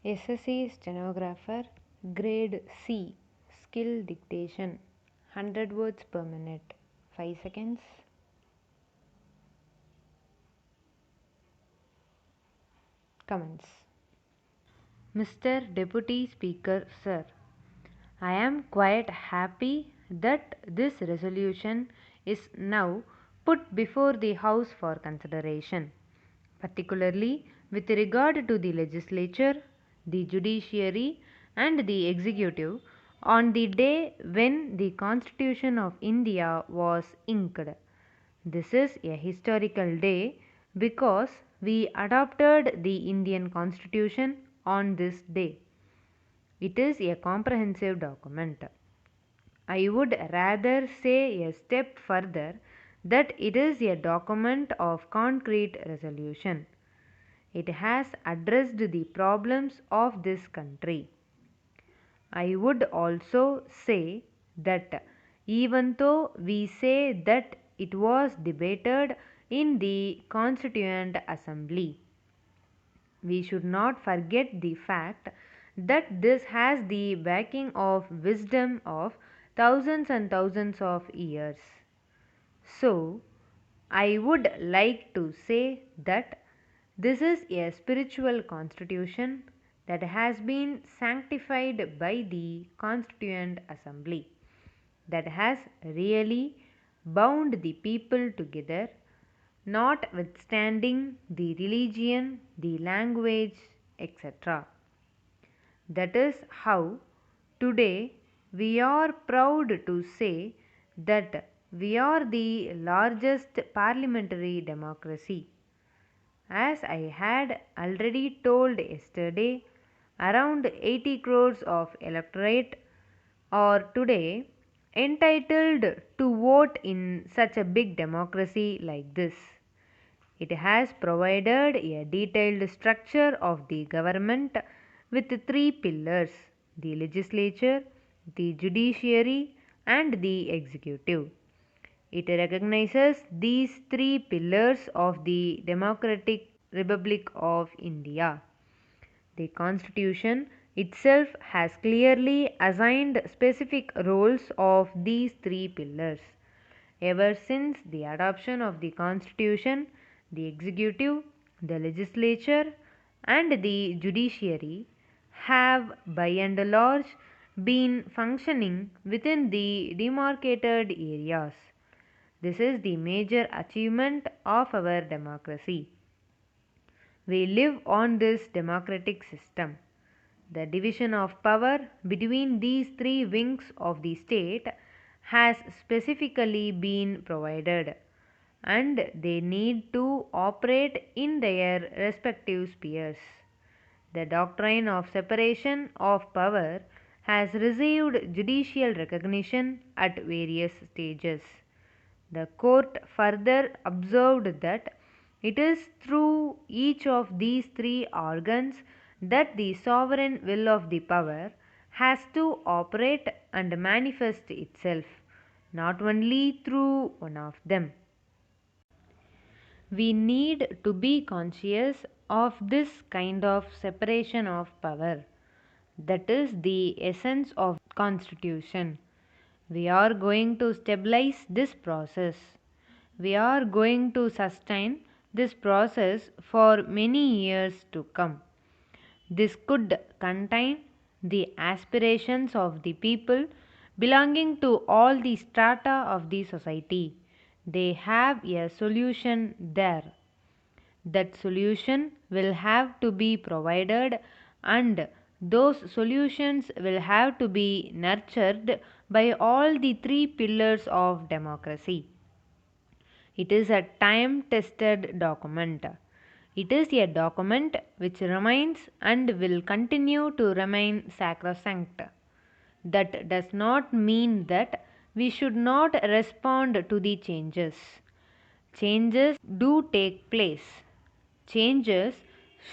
SSC stenographer, grade C, skill dictation, 100 words per minute, 5 seconds. Comments. Mr. Deputy Speaker, Sir, I am quite happy that this resolution is now put before the House for consideration, particularly with regard to the legislature, the judiciary, and the executive on the day when the Constitution of India was inked. This is a historical day because we adopted the Indian Constitution on this day. It is a comprehensive document. I would rather say a step further that it is a document of concrete resolution. It has addressed the problems of this country. I would also say that even though we say that it was debated in the Constituent Assembly, we should not forget the fact that this has the backing of wisdom of thousands and thousands of years. So, I would like to say that this is a spiritual constitution that has been sanctified by the Constituent Assembly, that has really bound the people together, notwithstanding the religion, the language, etc. That is how today we are proud to say that we are the largest parliamentary democracy. As I had already told yesterday, around 80 crores of electorate are today entitled to vote in such a big democracy like this. It has provided a detailed structure of the government with three pillars: the legislature, the judiciary, and the executive. It recognizes these three pillars of the Democratic Republic of India. The Constitution itself has clearly assigned specific roles of these three pillars. Ever since the adoption of the Constitution, the executive, the legislature, and the judiciary have by and large been functioning within the demarcated areas. This is the major achievement of our democracy. We live on this democratic system. The division of power between these three wings of the state has specifically been provided, and they need to operate in their respective spheres. The doctrine of separation of power has received judicial recognition at various stages. The court further observed that it is through each of these three organs that the sovereign will of the power has to operate and manifest itself, not only through one of them. We need to be conscious of this kind of separation of power. That is the essence of Constitution. We are going to stabilize this process. We are going to sustain this process for many years to come. This could contain the aspirations of the people belonging to all the strata of the society. They have a solution there. That solution will have to be provided, and those solutions will have to be nurtured by all the three pillars of democracy. It is a time tested document. It is a document which remains and will continue to remain sacrosanct. That does not mean that we should not respond to the changes. Changes do take place. Changes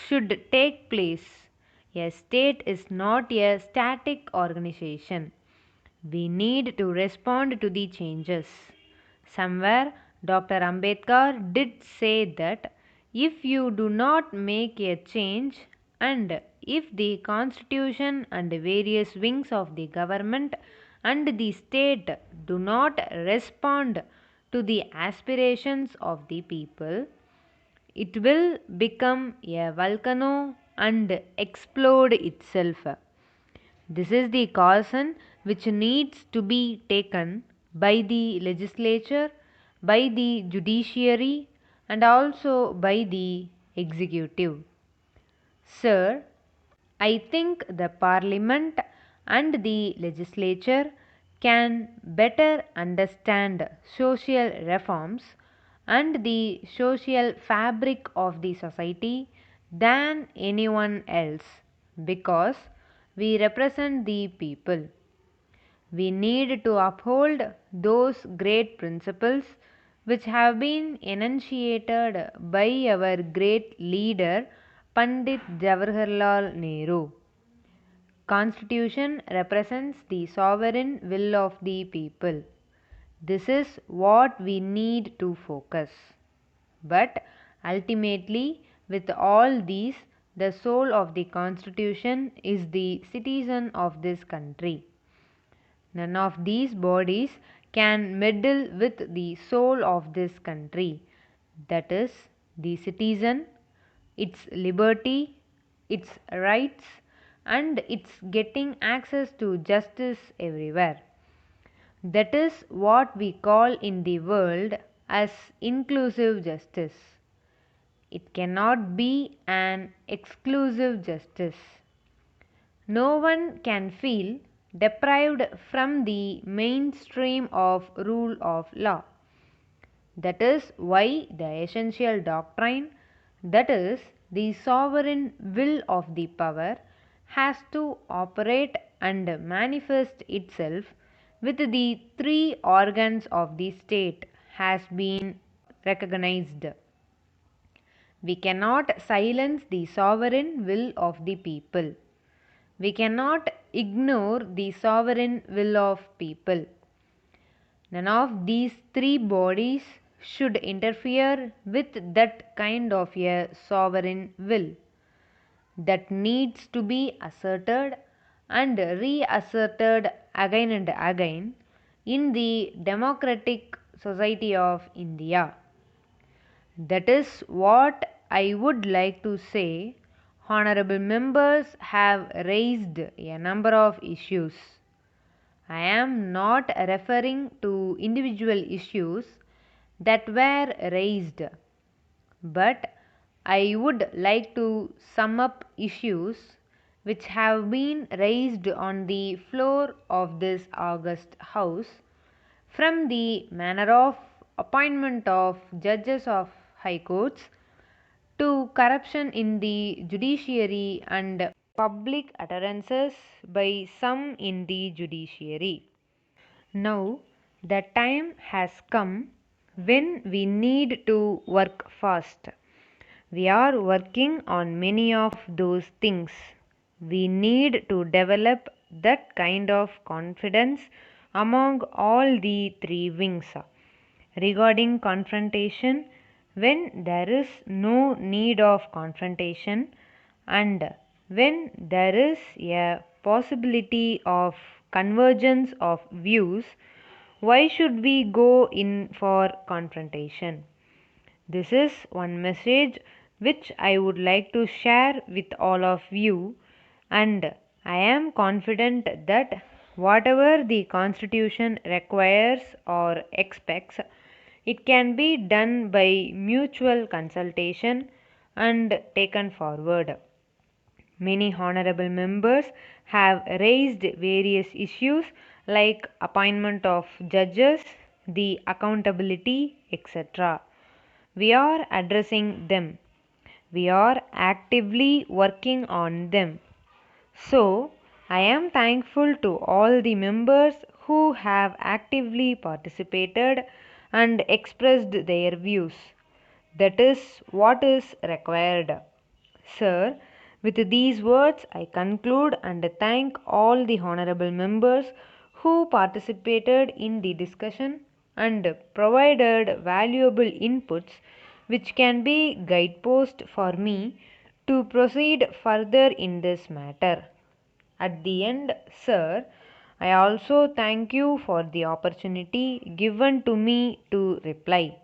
should take place. A state is not a static organization. We need to respond to the changes. Somewhere Dr. Ambedkar did say that if you do not make a change And if the constitution and various wings of the government and the state do not respond to the aspirations of the people, it will become a volcano and explode itself. This is the caution which needs to be taken by the legislature, by the judiciary, and also by the executive. Sir, I think the parliament and the legislature can better understand social reforms and the social fabric of the society than anyone else because we represent the people. We need to uphold those great principles which have been enunciated by our great leader Pandit Jawaharlal Nehru. Constitution represents the sovereign will of the people. This is what we need to focus. But ultimately, with all these, the soul of the Constitution is the citizen of this country. None of these bodies can meddle with the soul of this country, that is, the citizen, its liberty, its rights, and its getting access to justice everywhere. That is what we call in the world as inclusive justice. It cannot be an exclusive justice. No one can feel deprived from the mainstream of rule of law. That is why the essential doctrine, that is, the sovereign will of the power, has to operate and manifest itself with the three organs of the state has been recognized. We cannot silence the sovereign will of the people. We cannot ignore the sovereign will of people. None of these three bodies should interfere with that kind of a sovereign will that needs to be asserted and reasserted again and again in the democratic society of India. That is what I would like to say. Honorable members have raised a number of issues. I am not referring to individual issues that were raised, but I would like to sum up issues which have been raised on the floor of this august house, from the manner of appointment of judges of high courts to corruption in the judiciary and public utterances by some in the judiciary. Now the time has come when we need to work fast. We are working on many of those things. We need to develop that kind of confidence among all the three wings. Regarding confrontation, when there is no need of confrontation and when there is a possibility of convergence of views, why should we go in for confrontation? This is one message which I would like to share with all of you, and I am confident that whatever the Constitution requires or expects, it can be done by mutual consultation and taken forward. Many honorable members have raised various issues like appointment of judges, the accountability, etc. We are addressing them. We are actively working on them. So, I am thankful to all the members who have actively participated and expressed their views. That is what is required. Sir, with these words I conclude and thank all the honorable members who participated in the discussion and provided valuable inputs which can be guidepost for me to proceed further in this matter. At the end, sir, I also thank you for the opportunity given to me to reply.